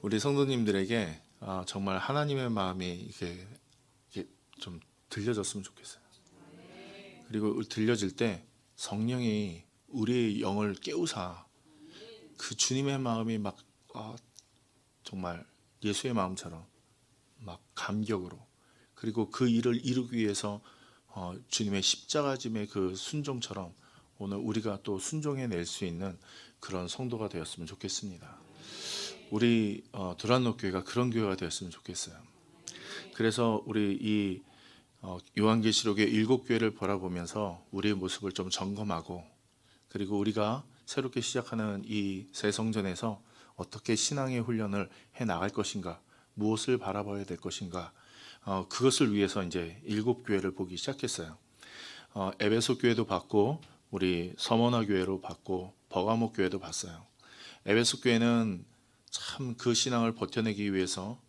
우리 성도님들에게 정말 하나님의 마음이 이게 좀 들려졌으면 좋겠어요. 그리고 들려질 때 성령이 우리의 영을 깨우사 그 주님의 마음이 막 정말 예수의 마음처럼 막 감격으로, 그리고 그 일을 이루기 위해서 주님의 십자가짐의 그 순종처럼 오늘 우리가 또 순종해낼 수 있는 그런 성도가 되었으면 좋겠습니다. 우리 두란노 교회가 그런 교회가 되었으면 좋겠어요. 그래서 우리 이 요한계시록의 7교회를 바라보면서 우리의 모습을 좀 점검하고, 그리고 우리가 새롭게 시작하는 이 새 성전에서 어떻게 신앙의 훈련을 해 나갈 것인가, 무엇을 바라봐야 될 것인가, 그것을 위해서 이제 7교회를 보기 시작했어요. 에베소 교회도 봤고, 우리 서머나 교회로 봤고, 버가모 교회도 봤어요. 에베소 교회는 참 그 신앙을 버텨내기 위해서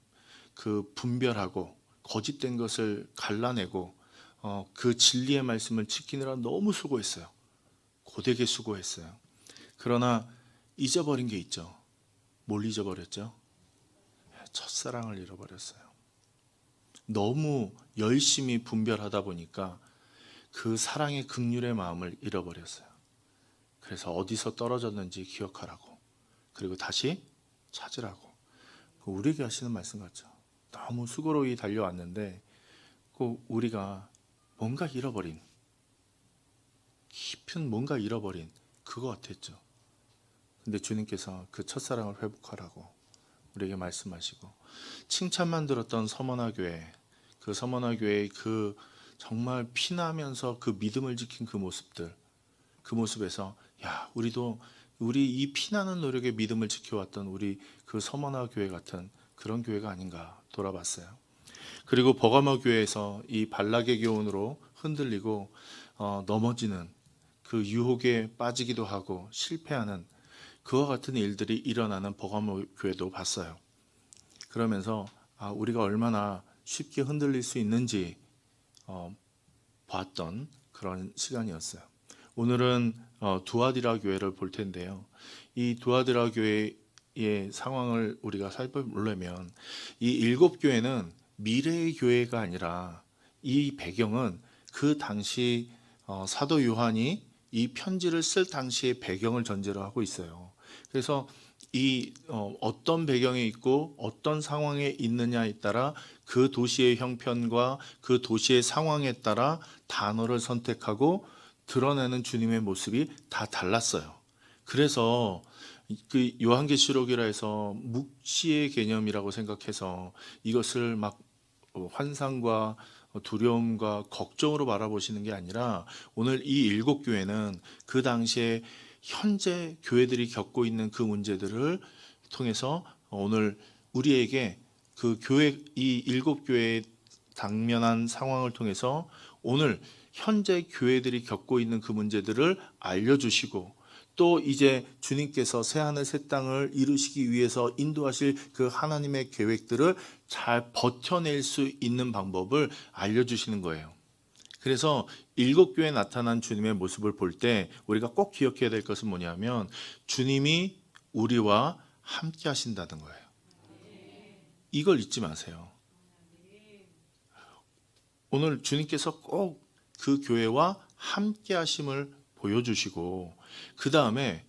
그 분별하고 거짓된 것을 갈라내고 그 진리의 말씀을 지키느라 너무 수고했어요. 고되게 수고했어요. 그러나 잊어버린 게 있죠. 뭘 잊어버렸죠? 첫사랑을 잃어버렸어요. 너무 열심히 분별하다 보니까 그 사랑의 긍휼의 마음을 잃어버렸어요. 그래서 어디서 떨어졌는지 기억하라고, 그리고 다시 찾으라고. 우리에게 하시는 말씀 같죠. 너무 수고로이 달려왔는데 꼭 우리가 뭔가 잃어버린, 깊은 뭔가 잃어버린 그거 같았죠. 근데 주님께서 그 첫사랑을 회복하라고 우리에게 말씀하시고, 칭찬만 들었던 서머나 교회, 그 서머나 교회의 그 정말 피나면서 그 믿음을 지킨 그 모습들, 그 모습에서 우리도 우리 이 피나는 노력에 믿음을 지켜왔던 우리 그 서머나 교회 같은 그런 교회가 아닌가 돌아봤어요. 그리고 버가모 교회에서 이 발락의 교훈으로 흔들리고 넘어지는 그 유혹에 빠지기도 하고 실패하는 그와 같은 일들이 일어나는 버가모 교회도 봤어요. 그러면서 우리가 얼마나 쉽게 흔들릴 수 있는지 봤던 그런 시간이었어요. 오늘은 두아디라 교회를 볼 텐데요. 이 두아디라 교회의 상황을 우리가 살펴보려면 이 7교회는 미래의 교회가 아니라, 이 배경은 그 당시 사도 요한이 이 편지를 쓸 당시의 배경을 전제로 하고 있어요. 그래서 이 어떤 배경에 있고 어떤 상황에 있느냐에 따라 그 도시의 형편과 그 도시의 상황에 따라 단어를 선택하고 드러내는 주님의 모습이 다 달랐어요. 그래서 그 요한계시록이라 해서 묵시의 개념이라고 생각해서 이것을 막 환상과 두려움과 걱정으로 바라보시는 게 아니라, 오늘 이 7교회는 그 당시에 현재 교회들이 겪고 있는 그 문제들을 통해서 오늘 우리에게 그 교회, 이 7교회의 당면한 상황을 통해서 오늘 현재 교회들이 겪고 있는 그 문제들을 알려주시고, 또 이제 주님께서 새하늘 새 땅을 이루시기 위해서 인도하실 그 하나님의 계획들을 잘 버텨낼 수 있는 방법을 알려주시는 거예요. 그래서 7교회에 나타난 주님의 모습을 볼 때 우리가 꼭 기억해야 될 것은 뭐냐면, 주님이 우리와 함께 하신다는 거예요. 이걸 잊지 마세요. 오늘 주님께서 꼭 그 교회와 함께 하심을 보여주시고, 그 다음에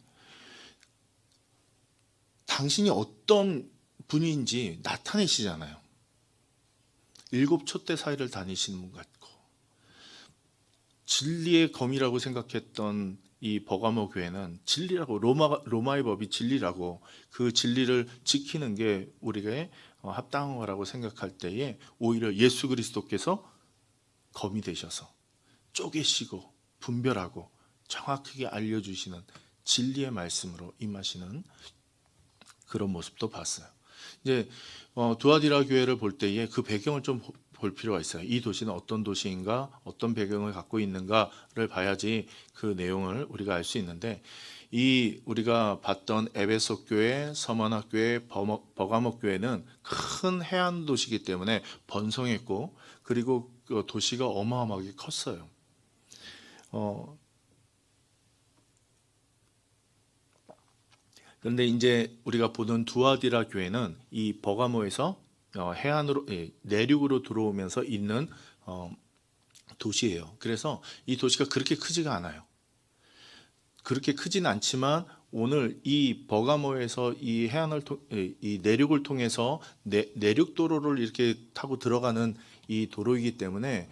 당신이 어떤 분인지 나타내시잖아요. 7촛대 사이를 다니시는 분 같고, 진리의 검이라고 생각했던 이 버가모 교회는 진리라고, 로마의 법이 진리라고, 그 진리를 지키는 게 우리가 합당한 거라고 생각할 때에 오히려 예수 그리스도께서 검이 되셔서 쪼개시고 분별하고 정확하게 알려주시는 진리의 말씀으로 임하시는 그런 모습도 봤어요. 이제 두아디라 교회를 볼 때에 그 배경을 좀 볼 필요가 있어요. 이 도시는 어떤 도시인가, 어떤 배경을 갖고 있는가를 봐야지 그 내용을 우리가 알 수 있는데, 이 우리가 봤던 에베소 교회, 서머나 교회, 버가모 교회는 큰 해안 도시이기 때문에 번성했고, 그리고 그 도시가 어마어마하게 컸어요. 그런데 이제 우리가 보는 두아디라 교회는 이 버가모에서 해안으로 내륙으로 들어오면서 있는 도시예요. 그래서 이 도시가 그렇게 크지가 않아요. 그렇게 크진 않지만 오늘 이 버가모에서 이 이 내륙을 통해서 내륙 도로를 이렇게 타고 들어가는 이 도로이기 때문에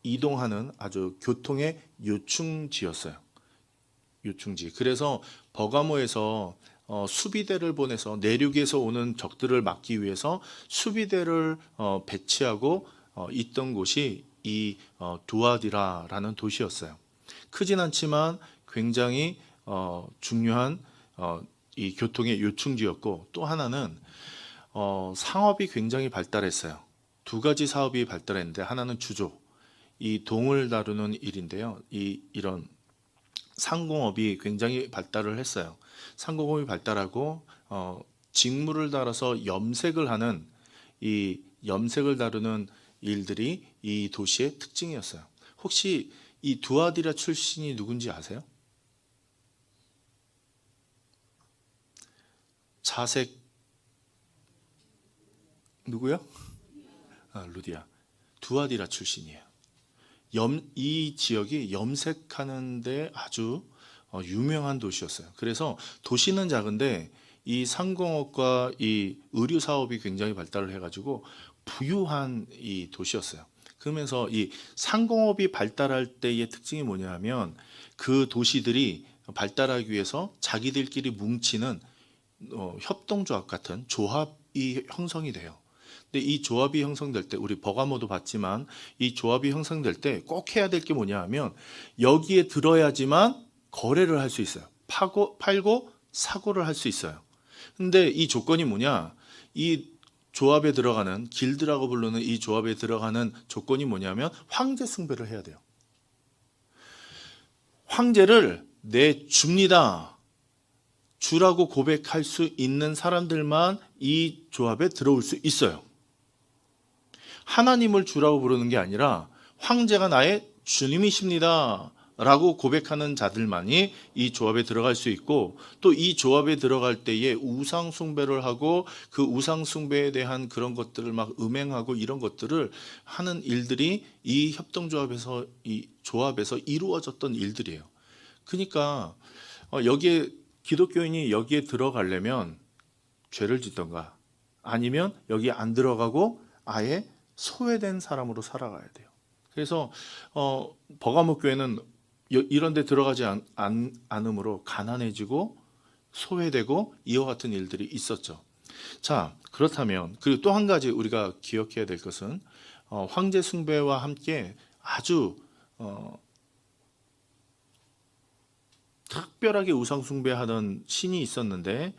이동하는 아주 교통의 요충지였어요. 요충지. 그래서 버가모에서 수비대를 보내서 내륙에서 오는 적들을 막기 위해서 수비대를 배치하고 있던 곳이 이 두아디라라는 도시였어요. 크진 않지만 굉장히 중요한 이 교통의 요충지였고, 또 하나는 상업이 굉장히 발달했어요. 두 가지 사업이 발달했는데, 하나는 주조, 이 동을 다루는 일인데요. 이런 상공업이 굉장히 발달을 했어요. 상공업이 발달하고 직물을 달아서 염색을 하는 이 염색을 다루는 일들이 이 도시의 특징이었어요. 혹시 이 두아디라 출신이 누군지 아세요? 자색 누구요? 루디아. 두아디라 출신이에요. 이 지역이 염색하는데 아주 유명한 도시였어요. 그래서 도시는 작은데 이 상공업과 이 의류 사업이 굉장히 발달을 해가지고 부유한 이 도시였어요. 그러면서 이 상공업이 발달할 때의 특징이 뭐냐면 그 도시들이 발달하기 위해서 자기들끼리 뭉치는 협동조합 같은 조합이 형성이 돼요. 근데 이 조합이 형성될 때, 우리 버가모도 봤지만 이 조합이 형성될 때 꼭 해야 될 게 뭐냐 하면 여기에 들어야지만 거래를 할 수 있어요. 팔고 사고를 할 수 있어요. 근데 이 조건이 뭐냐? 이 조합에 들어가는, 길드라고 부르는 이 조합에 들어가는 조건이 뭐냐면 황제 숭배를 해야 돼요. 황제를 내줍니다. 주라고 고백할 수 있는 사람들만 이 조합에 들어올 수 있어요. 하나님을 주라고 부르는 게 아니라 황제가 나의 주님이십니다 라고 고백하는 자들만이 이 조합에 들어갈 수 있고, 또 이 조합에 들어갈 때에 우상 숭배를 하고 그 우상 숭배에 대한 그런 것들을 막 음행하고 이런 것들을 하는 일들이 이 협동조합에서, 이 조합에서 이루어졌던 일들이에요. 그러니까 여기에 기독교인이 여기에 들어가려면 죄를 짓던가 아니면 여기 안 들어가고 아예 소외된 사람으로 살아가야 돼요. 그래서 버가모 교회는 이런 데 들어가지 않으므로 가난해지고 소외되고 이와 같은 일들이 있었죠. 자, 그렇다면 그리고 또 한 가지 우리가 기억해야 될 것은 황제 숭배와 함께 아주 특별하게 우상 숭배하던 신이 있었는데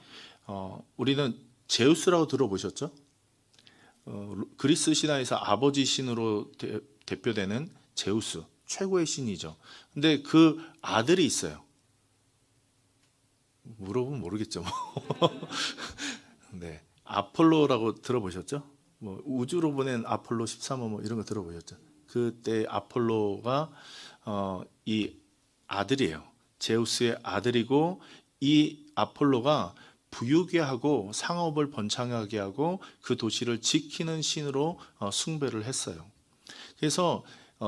우리는 제우스라고 들어보셨죠? 그리스 신화에서 아버지 신으로 대표되는 제우스, 최고의 신이죠. 근데 그 아들이 있어요. 물어보면 모르겠죠. 네, 아폴로라고 들어보셨죠? 뭐 우주로 보낸 아폴로 13호 뭐 이런 거 들어보셨죠? 그때 아폴로가 이 아들이에요. 제우스의 아들이고, 이 아폴로가 부유게 하고 상업을 번창하게 하고 그 도시를 지키는 신으로 숭배를 했어요. 그래서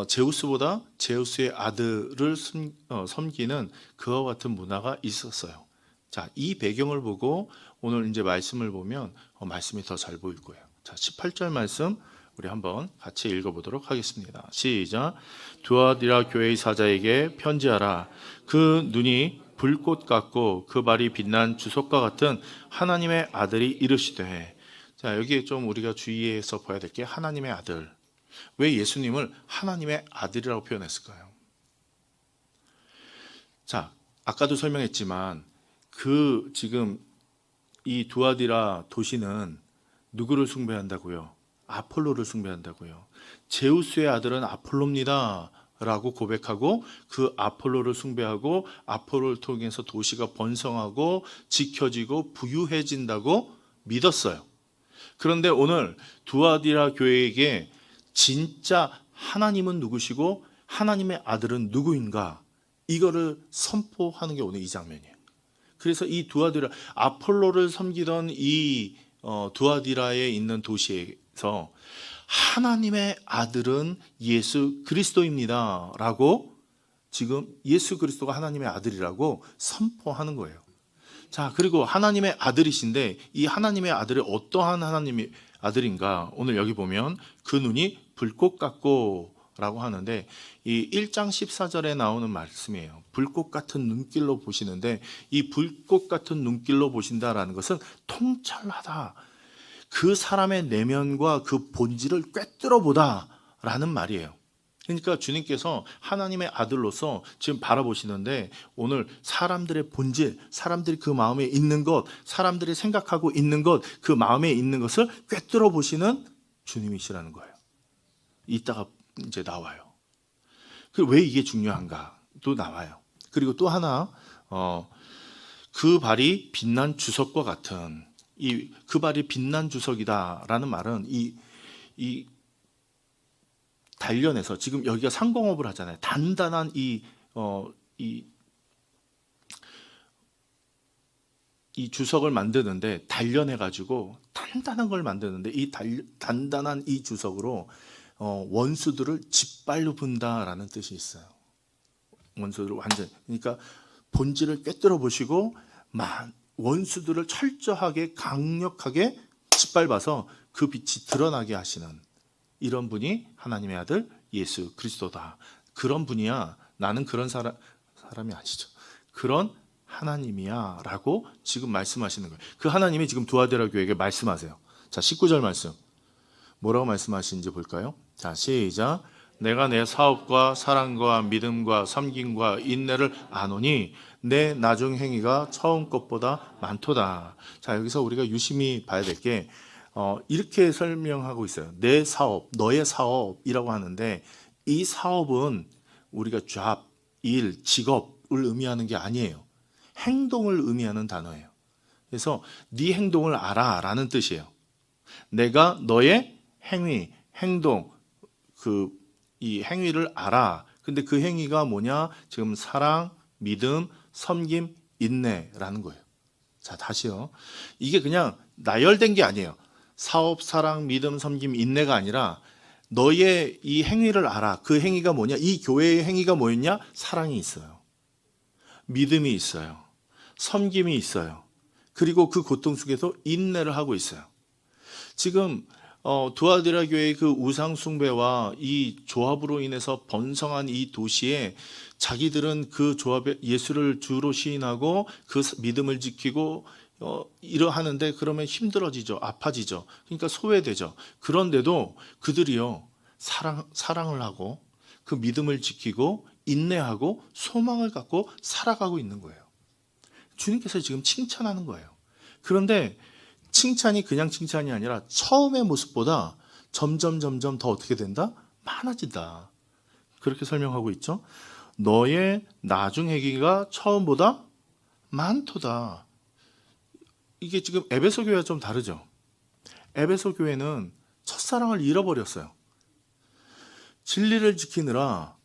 제우스보다 제우스의 아들을 섬기는 그와 같은 문화가 있었어요. 자, 이 배경을 보고 오늘 이제 말씀을 보면 말씀이 더 잘 보일 거예요. 자, 18절 말씀 우리 한번 같이 읽어보도록 하겠습니다. 시작. 두아디라 교회의 사자에게 편지하라. 그 눈이 불꽃 같고 그 발이 빛난 주석과 같은 하나님의 아들이 이르시되. 자, 여기에 좀 우리가 주의해서 봐야 될 게 하나님의 아들. 왜 예수님을 하나님의 아들이라고 표현했을까요? 자, 아까도 설명했지만 그 지금 이 두아디라 도시는 누구를 숭배한다고요? 아폴로를 숭배한다고요. 제우스의 아들은 아폴로입니다 라고 고백하고 그 아폴로를 숭배하고 아폴로를 통해서 도시가 번성하고 지켜지고 부유해진다고 믿었어요. 그런데 오늘 두아디라 교회에게 진짜 하나님은 누구시고 하나님의 아들은 누구인가, 이거를 선포하는 게 오늘 이 장면이에요. 그래서 이 두아디라, 아폴로를 섬기던 이 두아디라에 있는 도시에서 하나님의 아들은 예수 그리스도입니다 라고, 지금 예수 그리스도가 하나님의 아들이라고 선포하는 거예요. 자, 그리고 하나님의 아들이신데 이 하나님의 아들이 어떠한 하나님의 아들인가? 오늘 여기 보면 그 눈이 불꽃 같고 라고 하는데, 이 1장 14절에 나오는 말씀이에요. 불꽃 같은 눈길로 보시는데, 이 불꽃 같은 눈길로 보신다라는 것은 통찰하다, 그 사람의 내면과 그 본질을 꿰뚫어 보다 라는 말이에요. 그러니까 주님께서 하나님의 아들로서 지금 바라보시는데, 오늘 사람들의 본질, 사람들이 그 마음에 있는 것, 사람들이 생각하고 있는 것, 그 마음에 있는 것을 꿰뚫어 보시는 주님이시라는 거예요. 이따가 이제 나와요. 왜 이게 중요한가 또 나와요. 그리고 또 하나, 그 발이 빛난 주석과 같은, 그 발이 빛난 주석이다라는 말은 이 단련해서, 지금 여기가 상공업을 하잖아요. 단단한 이 주석을 만드는데, 단련해가지고 단단한 걸 만드는데, 단단한 이 주석으로 원수들을 짓발로 분다라는 뜻이 있어요. 원수들을 완전, 그러니까 본질을 꿰뚫어 보시고 원수들을 철저하게 강력하게 짓밟아서 그 빛이 드러나게 하시는, 이런 분이 하나님의 아들 예수 그리스도다. 그런 분이야. 나는 그런 사람이 아니죠. 그런 하나님이야 라고 지금 말씀하시는 거예요. 그 하나님이 지금 두아디라 교회에게 말씀하세요. 자, 19절 말씀 뭐라고 말씀하시는지 볼까요? 자, 시작. 내가 내 사업과 사랑과 믿음과 섬김과 인내를 아노니 내 나중 행위가 처음 것보다 많도다. 자, 여기서 우리가 유심히 봐야 될 게, 이렇게 설명하고 있어요. 내 사업, 너의 사업이라고 하는데, 이 사업은 우리가 잡, 일, 직업을 의미하는 게 아니에요. 행동을 의미하는 단어예요. 그래서 네 행동을 알아 라는 뜻이에요. 내가 너의 행위, 행동, 이 행위를 알아. 근데 그 행위가 뭐냐? 지금 사랑, 믿음, 섬김, 인내라는 거예요. 자, 다시요. 이게 그냥 나열된 게 아니에요. 사업, 사랑, 믿음, 섬김, 인내가 아니라 너의 이 행위를 알아. 그 행위가 뭐냐? 이 교회의 행위가 뭐였냐? 사랑이 있어요. 믿음이 있어요. 섬김이 있어요. 그리고 그 고통 속에서 인내를 하고 있어요. 지금 두아디라 교회의 그 우상 숭배와 이 조합으로 인해서 번성한 이 도시에, 자기들은 그 조합에 예수를 주로 시인하고 그 믿음을 지키고 이러하는데, 그러면 힘들어지죠. 아파지죠. 그러니까 소외되죠. 그런데도 그들이요, 사랑을 하고 그 믿음을 지키고 인내하고 소망을 갖고 살아가고 있는 거예요. 주님께서 지금 칭찬하는 거예요. 그런데 칭찬이 그냥 칭찬이 아니라 처음의 모습보다 점점 더 어떻게 된다? 많아진다. 그렇게 설명하고 있죠. 너의 나중 행위가 처음보다 많도다. 이게 지금 에베소 교회와 좀 다르죠. 에베소 교회는 첫사랑을 잃어버렸어요. 진리를 지키느라,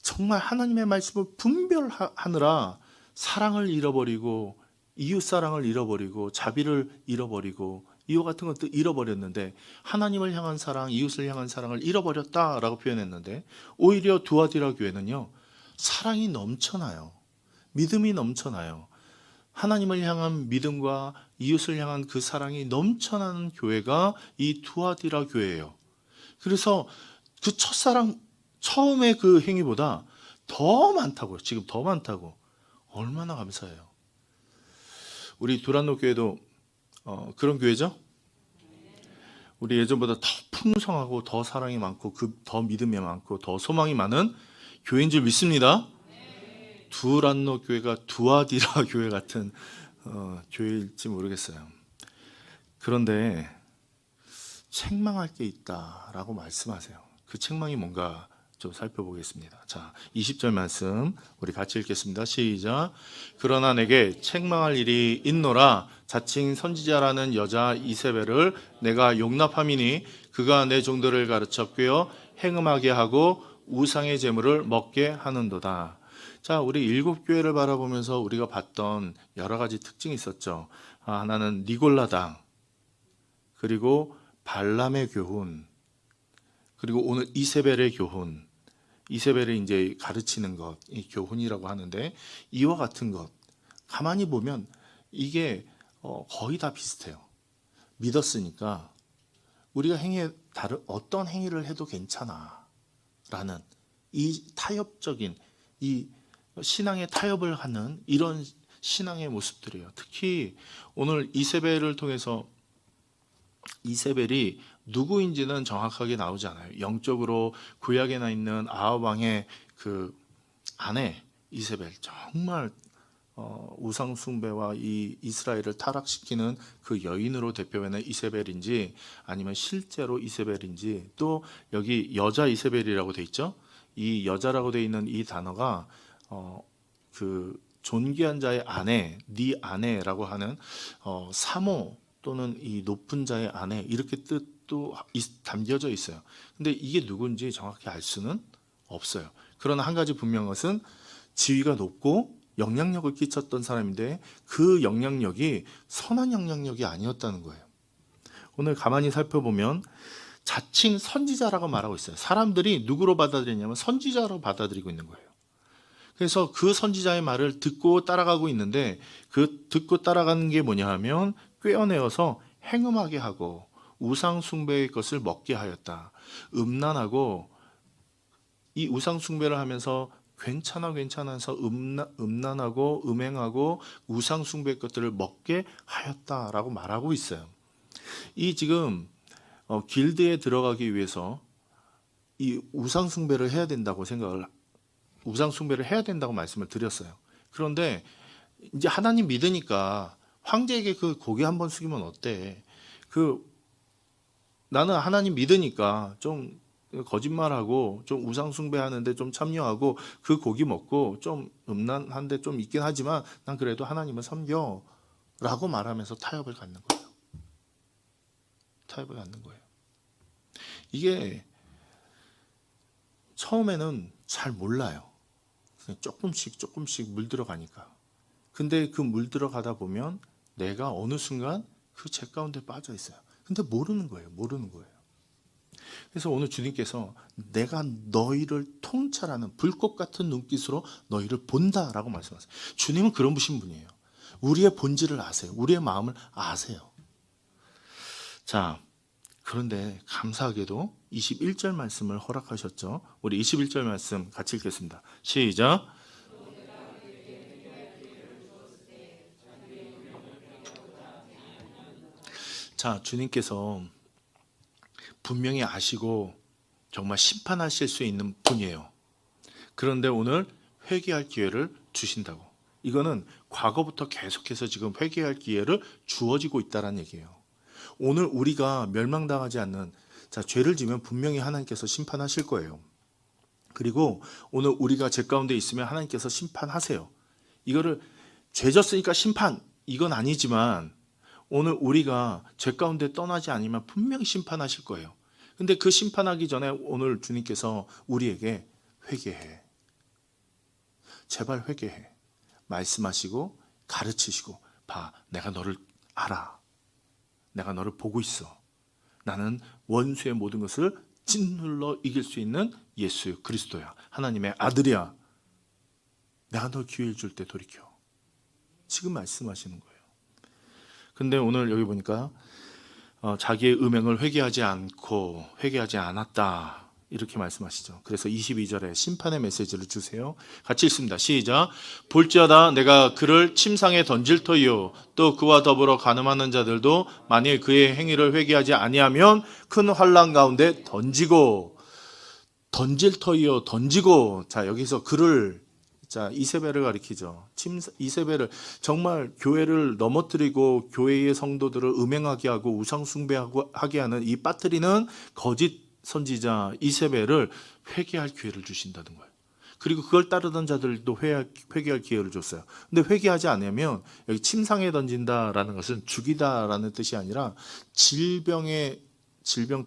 정말 하나님의 말씀을 분별하느라 사랑을 잃어버리고, 이웃사랑을 잃어버리고, 자비를 잃어버리고, 이와 같은 것도 잃어버렸는데, 하나님을 향한 사랑, 이웃을 향한 사랑을 잃어버렸다라고 표현했는데, 오히려 두아디라 교회는요, 사랑이 넘쳐나요. 믿음이 넘쳐나요. 하나님을 향한 믿음과 이웃을 향한 그 사랑이 넘쳐나는 교회가 이 두아디라 교회예요. 그래서 그 첫사랑, 처음에 그 행위보다 더 많다고요. 지금 더 많다고. 얼마나 감사해요. 우리 두란노 교회도 그런 교회죠? 우리 예전보다 더 풍성하고 더 사랑이 많고 더 믿음이 많고 더 소망이 많은 교회인 줄 믿습니다. 두란노 교회가 두아디라 교회 같은 교회일지 모르겠어요. 그런데 책망할 게 있다라고 말씀하세요. 그 책망이 뭔가 좀 살펴보겠습니다. 자, 20절 말씀 우리 같이 읽겠습니다. 시작. 그러나 내게 책망할 일이 있노라. 자칭 선지자라는 여자 이세벨을 내가 용납함이니 그가 내 종들을 가르쳐 꿰어 행음하게 하고 우상의 제물을 먹게 하는도다. 자, 우리 일곱 교회를 바라보면서 우리가 봤던 여러 가지 특징이 있었죠. 하나는 니골라당, 그리고 발람의 교훈, 그리고 오늘 이세벨의 교훈. 이세벨을 이제 가르치는 것, 이 교훈이라고 하는데, 이와 같은 것 가만히 보면 이게 거의 다 비슷해요. 믿었으니까 우리가 다른 어떤 행위를 해도 괜찮아라는 이 타협적인, 이 신앙의 타협을 하는 이런 신앙의 모습들이에요. 특히 오늘 이세벨을 통해서, 이세벨이 누구인지는 정확하게 나오지 않아요. 영적으로 구약에 나 있는 아합 왕의 그 아내 이세벨, 정말 우상 숭배와 이 이스라엘을 타락시키는 그 여인으로 대표하는 이세벨인지, 아니면 실제로 이세벨인지, 또 여기 여자 이세벨이라고 돼 있죠. 이 여자라고 돼 있는 이 단어가 그 존귀한 자의 아내, 네 아내라고 하는 사모 또는 이 높은 자의 아내, 이렇게 뜻도 담겨져 있어요. 근데 이게 누군지 정확히 알 수는 없어요. 그러나 한 가지 분명한 것은 지위가 높고 영향력을 끼쳤던 사람인데, 그 영향력이 선한 영향력이 아니었다는 거예요. 오늘 가만히 살펴보면 자칭 선지자라고 말하고 있어요. 사람들이 누구로 받아들이냐면 선지자로 받아들이고 있는 거예요. 그래서 그 선지자의 말을 듣고 따라가고 있는데, 그 듣고 따라가는 게 뭐냐 하면 꿰어내어서 행음하게 하고 우상 숭배의 것을 먹게 하였다. 음란하고, 이 우상 숭배를 하면서 괜찮아서 음란하고 음행하고 우상 숭배의 것들을 먹게 하였다라고 말하고 있어요. 이 지금 길드에 들어가기 위해서 이 우상 숭배를 해야 된다고 말씀을 드렸어요. 그런데 이제 하나님 믿으니까 황제에게 그 고개 한번 숙이면 어때? 나는 하나님 믿으니까 좀 거짓말하고 좀 우상 숭배하는데 좀 참여하고 그 고기 먹고 좀 음란한데 좀 있긴 하지만 난 그래도 하나님을 섬겨라고 말하면서 타협을 갖는 거예요. 타협을 갖는 거예요. 이게 처음에는 잘 몰라요. 조금씩 물들어가니까. 근데 그 물들어가다 보면 내가 어느 순간 그 죄 가운데 빠져 있어요. 근데 모르는 거예요. 그래서 오늘 주님께서 내가 너희를 통찰하는 불꽃 같은 눈빛으로 너희를 본다라고 말씀하세요. 주님은 그런 분이에요. 우리의 본질을 아세요. 우리의 마음을 아세요. 자, 그런데 감사하게도 21절 말씀을 허락하셨죠. 우리 21절 말씀 같이 읽겠습니다. 시작. 자, 주님께서 분명히 아시고 정말 심판하실 수 있는 분이에요. 그런데 오늘 회개할 기회를 주신다고. 이거는 과거부터 계속해서 지금 회개할 기회를 주어지고 있다는 얘기예요. 오늘 우리가 멸망당하지 않는, 자, 죄를 지면 분명히 하나님께서 심판하실 거예요. 그리고 오늘 우리가 죄 가운데 있으면 하나님께서 심판하세요. 이거를 죄 졌으니까 심판, 이건 아니지만 오늘 우리가 죄 가운데 떠나지 않으면 분명히 심판하실 거예요. 근데 그 심판하기 전에 오늘 주님께서 우리에게 회개해, 제발 회개해 말씀하시고 가르치시고, 봐, 내가 너를 알아, 내가 너를 보고 있어, 나는 원수의 모든 것을 짓눌러 이길 수 있는 예수 그리스도야, 하나님의 아들이야, 내가 너 기회를 줄 때 돌이켜, 지금 말씀하시는 거예요. 근데 오늘 여기 보니까 자기의 음행을 회개하지 않았다 이렇게 말씀하시죠. 그래서 22절에 심판의 메시지를 주세요. 같이 읽습니다. 시작. 볼지어다 내가 그를 침상에 던질 터이요 또 그와 더불어 간음하는 자들도 만일 그의 행위를 회개하지 아니하면 큰 환난 가운데 던질 터이요 던지고. 자, 여기서 그를, 자, 이세벨을 가리키죠. 이세벨을 정말 교회를 넘어뜨리고 교회의 성도들을 음행하게 하고 우상 숭배하게 하는 이 빠뜨리는 거짓 선지자 이세벨을 회개할 기회를 주신다는 거예요. 그리고 그걸 따르던 자들도 회개할 기회를 줬어요. 근데 회개하지 않으면 여기 침상에 던진다라는 것은 죽이다라는 뜻이 아니라 질병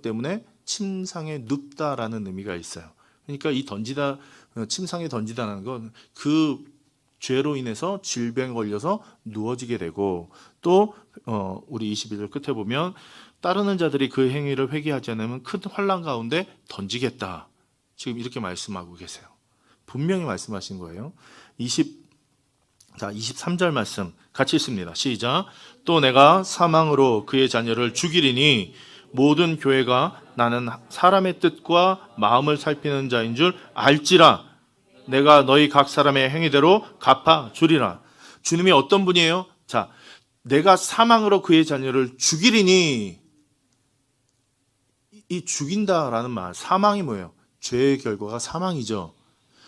때문에 침상에 눕다라는 의미가 있어요. 그러니까 이 침상에 던지다는 건 그 죄로 인해서 질병에 걸려서 누워지게 되고, 또 우리 21절 끝에 보면 따르는 자들이 그 행위를 회개하지 않으면 큰 환난 가운데 던지겠다. 지금 이렇게 말씀하고 계세요. 분명히 말씀하신 거예요. 23절 말씀 같이 읽습니다. 시작. 또 내가 사망으로 그의 자녀를 죽이리니 모든 교회가 나는 사람의 뜻과 마음을 살피는 자인 줄 알지라. 내가 너희 각 사람의 행위대로 갚아 주리라. 주님이 어떤 분이에요? 자, 내가 사망으로 그의 자녀를 죽이리니, 이 죽인다라는 말, 사망이 뭐예요? 죄의 결과가 사망이죠.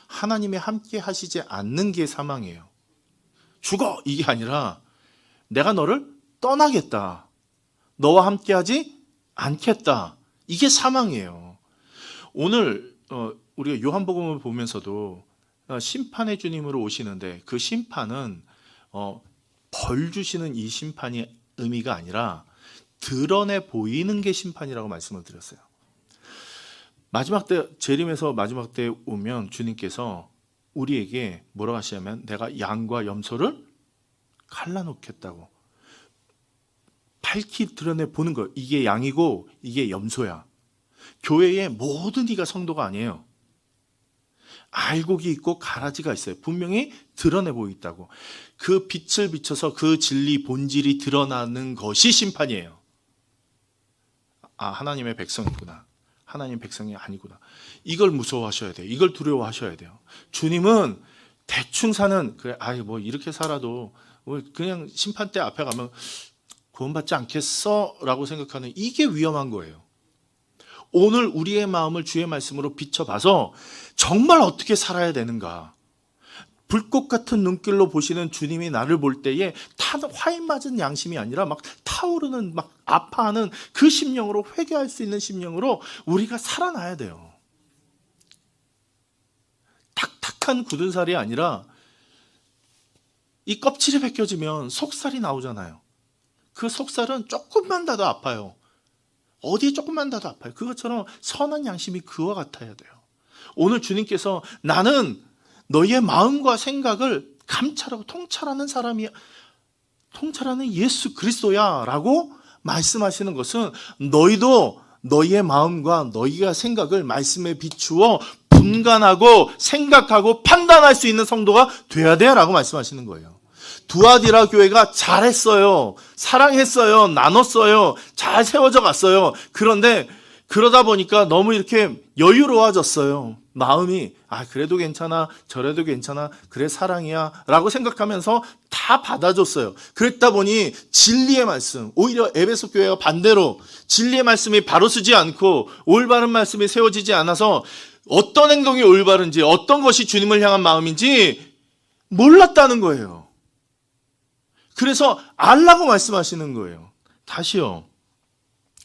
하나님이 함께 하시지 않는 게 사망이에요. 죽어! 이게 아니라 내가 너를 떠나겠다. 너와 함께 하지 않겠다. 이게 사망이에요. 오늘 우리가 요한복음을 보면서도 심판의 주님으로 오시는데, 그 심판은 벌 주시는 이 심판이 의미가 아니라 드러내 보이는 게 심판이라고 말씀을 드렸어요. 마지막 때, 재림에서 마지막 때 오면 주님께서 우리에게 뭐라고 하시냐면, 내가 양과 염소를 갈라놓겠다고 밝히 드러내 보는 거예요. 이게 양이고 이게 염소야. 교회의 모든 이가 성도가 아니에요. 알곡이 있고 가라지가 있어요. 분명히 드러내 보이다고. 그 빛을 비춰서 그 진리 본질이 드러나는 것이 심판이에요. 아, 하나님의 백성이구나. 하나님 백성이 아니구나. 이걸 무서워하셔야 돼요. 이걸 두려워하셔야 돼요. 주님은 대충 사는, 그래, 뭐 이렇게 살아도 그냥 심판대 앞에 가면 구원받지 않겠어? 라고 생각하는, 이게 위험한 거예요. 오늘 우리의 마음을 주의 말씀으로 비춰봐서 정말 어떻게 살아야 되는가. 불꽃 같은 눈길로 보시는 주님이 나를 볼 때에 화인 맞은 양심이 아니라 막 타오르는, 막 아파하는 그 심령으로, 회개할 수 있는 심령으로 우리가 살아나야 돼요. 탁탁한 굳은 살이 아니라, 이 껍질이 벗겨지면 속살이 나오잖아요. 그 속살은 조금만 닿아도 아파요. 어디에 조금만 닿아도 아파요. 그것처럼 선한 양심이 그와 같아야 돼요. 오늘 주님께서 나는 너희의 마음과 생각을 감찰하고 통찰하는 사람이야, 통찰하는 예수 그리스도야 라고 말씀하시는 것은, 너희도 너희의 마음과 너희가 생각을 말씀에 비추어 분간하고 생각하고 판단할 수 있는 성도가 돼야 돼 라고 말씀하시는 거예요. 두아디라 교회가 잘했어요. 사랑했어요. 나눴어요. 잘 세워져 갔어요. 그런데 그러다 보니까 너무 이렇게 여유로워졌어요. 마음이, 그래도 괜찮아, 저래도 괜찮아, 그래 사랑이야 라고 생각하면서 다 받아줬어요. 그랬다 보니 진리의 말씀, 오히려 에베소 교회가 반대로 진리의 말씀이 바로 서지 않고 올바른 말씀이 세워지지 않아서 어떤 행동이 올바른지, 어떤 것이 주님을 향한 마음인지 몰랐다는 거예요. 그래서 알라고 말씀하시는 거예요. 다시요.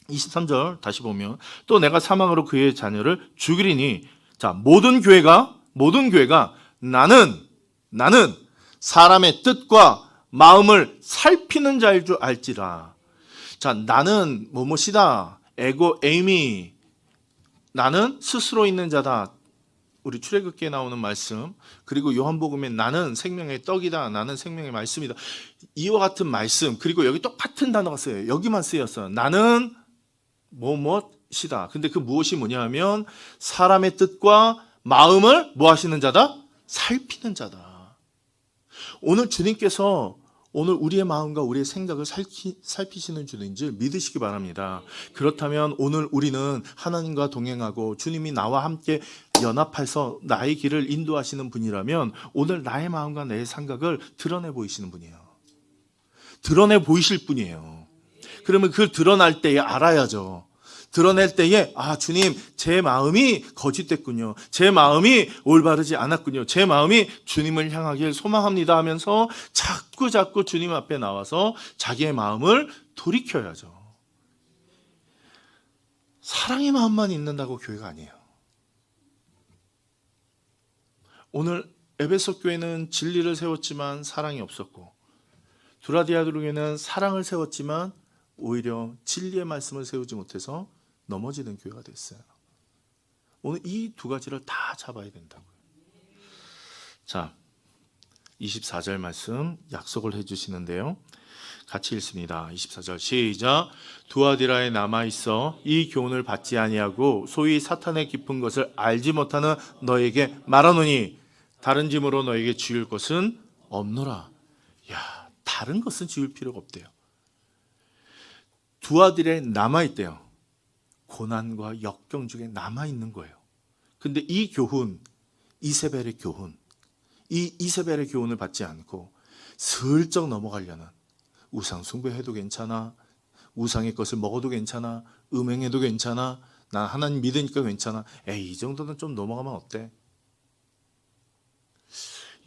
23절 다시 보면, 또 내가 사망으로 그의 자녀를 죽이리니, 자, 모든 교회가 나는 사람의 뜻과 마음을 살피는 자일 줄 알지라. 자, 나는 뭐뭐시다. 에고 에이미. 나는 스스로 있는 자다. 우리 출애굽기에 나오는 말씀, 그리고 요한복음에 나는 생명의 떡이다, 나는 생명의 말씀이다, 이와 같은 말씀, 그리고 여기 똑같은 단어가 쓰여요. 여기만 쓰였어요. 나는 뭐뭐시다. 근데 그 무엇이 뭐냐면 사람의 뜻과 마음을 뭐 하시는 자다? 살피는 자다. 오늘 주님께서 오늘 우리의 마음과 우리의 생각을 살피시는 주님인 줄 믿으시기 바랍니다. 그렇다면 오늘 우리는 하나님과 동행하고 주님이 나와 함께 연합해서 나의 길을 인도하시는 분이라면, 오늘 나의 마음과 내 생각을 드러내 보이시는 분이에요. 드러내 보이실 분이에요. 그러면 그 드러날 때에 알아야죠. 드러낼 때에, 주님, 제 마음이 거짓됐군요. 제 마음이 올바르지 않았군요. 제 마음이 주님을 향하길 소망합니다 하면서 자꾸 주님 앞에 나와서 자기의 마음을 돌이켜야죠. 사랑의 마음만 있는다고 교회가 아니에요. 오늘 에베소 교회는 진리를 세웠지만 사랑이 없었고, 두라디아 교회는 사랑을 세웠지만 오히려 진리의 말씀을 세우지 못해서 넘어지는 교회가 됐어요. 오늘 이 두 가지를 다 잡아야 된다고요. 자, 24절 말씀 약속을 해주시는데요. 같이 읽습니다. 24절 시작. 두아디라에 남아있어 이 교훈을 받지 아니하고 소위 사탄의 깊은 것을 알지 못하는 너에게 말하노니 다른 짐으로 너에게 지을 것은 없노라. 야, 다른 것은 지을 필요가 없대요. 두아디라에 남아있대요. 고난과 역경 중에 남아있는 거예요. 근데 이 교훈, 이세벨의 교훈, 이 이세벨의 교훈을 받지 않고 슬쩍 넘어가려는, 우상 숭배해도 괜찮아, 우상의 것을 먹어도 괜찮아, 음행해도 괜찮아, 난 하나님 믿으니까 괜찮아, 에이 이 정도는 좀 넘어가면 어때?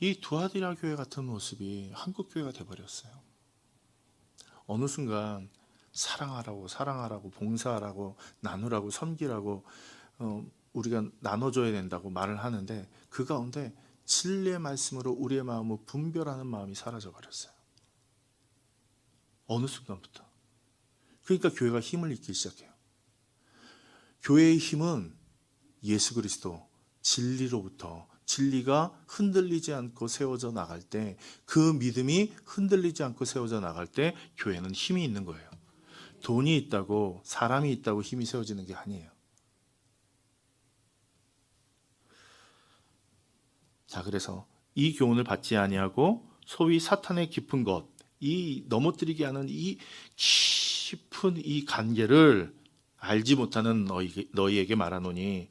이 두아디라 교회 같은 모습이 한국 교회가 돼버렸어요. 어느 순간 사랑하라고 봉사하라고 나누라고 섬기라고 우리가 나눠줘야 된다고 말을 하는데 그 가운데 진리의 말씀으로 우리의 마음을 분별하는 마음이 사라져 버렸어요. 어느 순간부터. 그러니까 교회가 힘을 잃기 시작해요. 교회의 힘은 예수 그리스도 진리로부터, 진리가 흔들리지 않고 세워져 나갈 때, 그 믿음이 흔들리지 않고 세워져 나갈 때 교회는 힘이 있는 거예요. 돈이 있다고, 사람이 있다고 힘이 세워지는 게 아니에요. 자, 그래서 이 교훈을 받지 아니하고 소위 사탄의 깊은 것, 이 넘어뜨리게 하는 이 깊은 이 관계를 알지 못하는 너희에게 말하노니,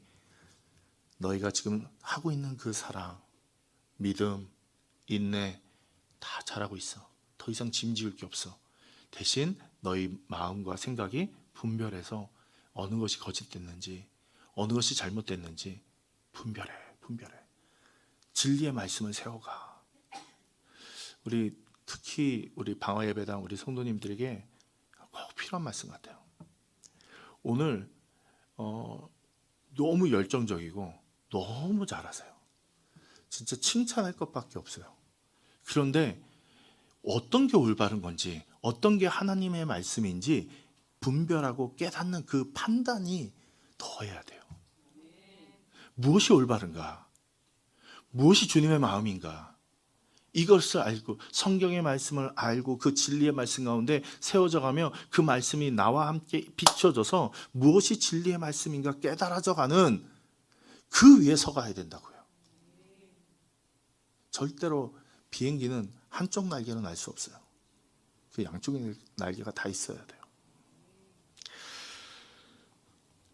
너희가 지금 하고 있는 그 사랑, 믿음, 인내 다 잘하고 있어. 더 이상 짐지을 게 없어. 대신 너희 마음과 생각이 분별해서 어느 것이 거짓됐는지, 어느 것이 잘못됐는지 분별해. 진리의 말씀을 세워가. 우리 특히 우리 방화예배당 우리 성도님들에게 꼭 필요한 말씀 같아요. 오늘 너무 열정적이고 너무 잘하세요. 진짜 칭찬할 것밖에 없어요. 그런데 어떤 게 올바른 건지, 어떤 게 하나님의 말씀인지 분별하고 깨닫는 그 판단이 더 해야 돼요. 무엇이 올바른가? 무엇이 주님의 마음인가? 이것을 알고 성경의 말씀을 알고 그 진리의 말씀 가운데 세워져 가며 그 말씀이 나와 함께 비춰져서 무엇이 진리의 말씀인가 깨달아져 가는 그 위에 서가야 된다고요. 절대로 비행기는 한쪽 날개로 날 수 없어요. 그 양쪽의 날개가 다 있어야 돼요.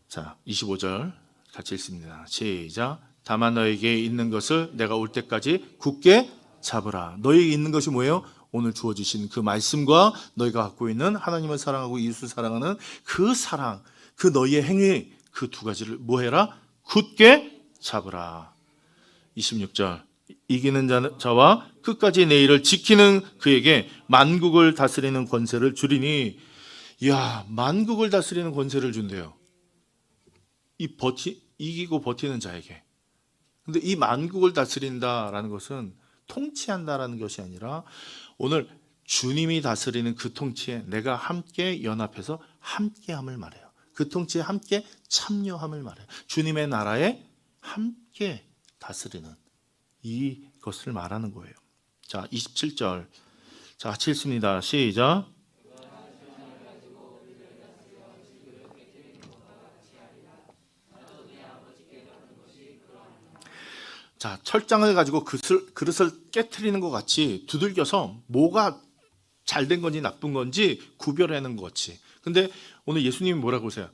자, 25절 같이 읽습니다. 시작. 다만 너에게 있는 것을 내가 올 때까지 굳게 잡으라. 너에게 있는 것이 뭐예요? 오늘 주어주신 그 말씀과 너희가 갖고 있는 하나님을 사랑하고 이웃을 사랑하는 그 사랑, 그 너희의 행위, 그 두 가지를 뭐 해라? 굳게 잡으라. 26절. 이기는 자와 끝까지 내 일을 지키는 그에게 만국을 다스리는 권세를 주리니. 이야, 만국을 다스리는 권세를 준대요. 이기고 버티는 자에게. 근데 이 만국을 다스린다라는 것은 통치한다라는 것이 아니라 오늘 주님이 다스리는 그 통치에 내가 함께 연합해서 함께함을 말해요. 그 통치에 함께 참여함을 말해요. 주님의 나라에 함께 다스리는 이것을 말하는 거예요. 자, 27절. 자, 같이 읽습니다. 시작. 자, 철장을 가지고 그릇을 깨트리는 것 같이 두들겨서 뭐가 잘된 건지 나쁜 건지 구별하는 것 같이. 근데 오늘 예수님이 뭐라고 하세요?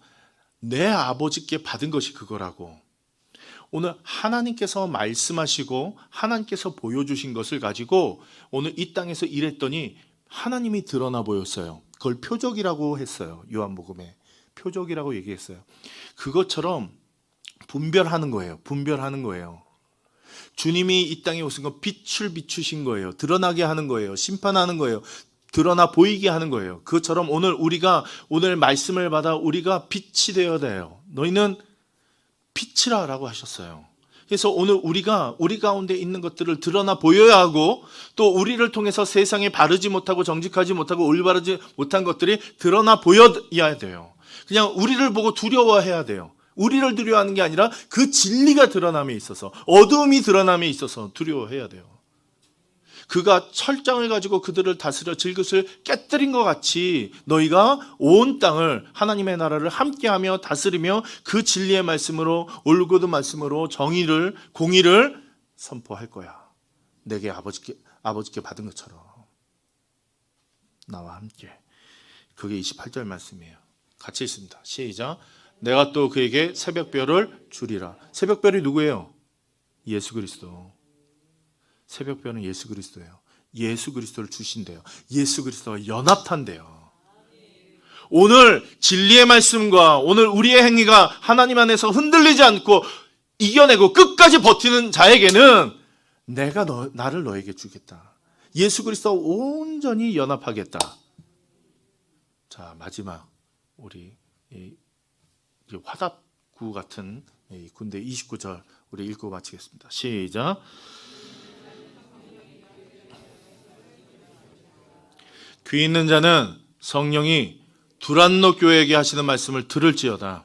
내 아버지께 받은 것이 그거라고. 오늘 하나님께서 말씀하시고 하나님께서 보여주신 것을 가지고 오늘 이 땅에서 일했더니 하나님이 드러나 보였어요. 그걸 표적이라고 했어요. 요한복음에 표적이라고 얘기했어요. 그것처럼 분별하는 거예요. 주님이 이 땅에 오신 건 빛을 비추신 거예요. 드러나게 하는 거예요. 심판하는 거예요. 드러나 보이게 하는 거예요. 그것처럼 오늘 말씀을 받아 우리가 빛이 되어야 돼요. 너희는 빛이라고 하셨어요. 그래서 오늘 우리가 우리 가운데 있는 것들을 드러나 보여야 하고 또 우리를 통해서 세상에 바르지 못하고 정직하지 못하고 올바르지 못한 것들이 드러나 보여야 돼요. 그냥 우리를 보고 두려워해야 돼요. 우리를 두려워하는 게 아니라 그 진리가 드러남에 있어서, 어두움이 드러남에 있어서 두려워해야 돼요. 그가 철장을 가지고 그들을 다스려 질그릇을 깨뜨린 것 같이 너희가 온 땅을, 하나님의 나라를 함께하며 다스리며 그 진리의 말씀으로, 올곧은 말씀으로 정의를, 공의를 선포할 거야. 내게 아버지께 받은 것처럼 나와 함께. 그게 28절 말씀이에요. 같이 읽습니다. 시작. 내가 또 그에게 새벽별을 주리라. 새벽별이 누구예요? 예수 그리스도. 새벽별은 예수 그리스도예요. 예수 그리스도를 주신대요. 예수 그리스도와 연합한대요. 오늘 진리의 말씀과 오늘 우리의 행위가 하나님 안에서 흔들리지 않고 이겨내고 끝까지 버티는 자에게는 내가 나를 너에게 주겠다. 예수 그리스도와 온전히 연합하겠다. 자, 마지막 우리 화답구 같은 군대 29절 우리 읽고 마치겠습니다. 시작. 귀 있는 자는 성령이 두란노 교회에게 하시는 말씀을 들을지어다.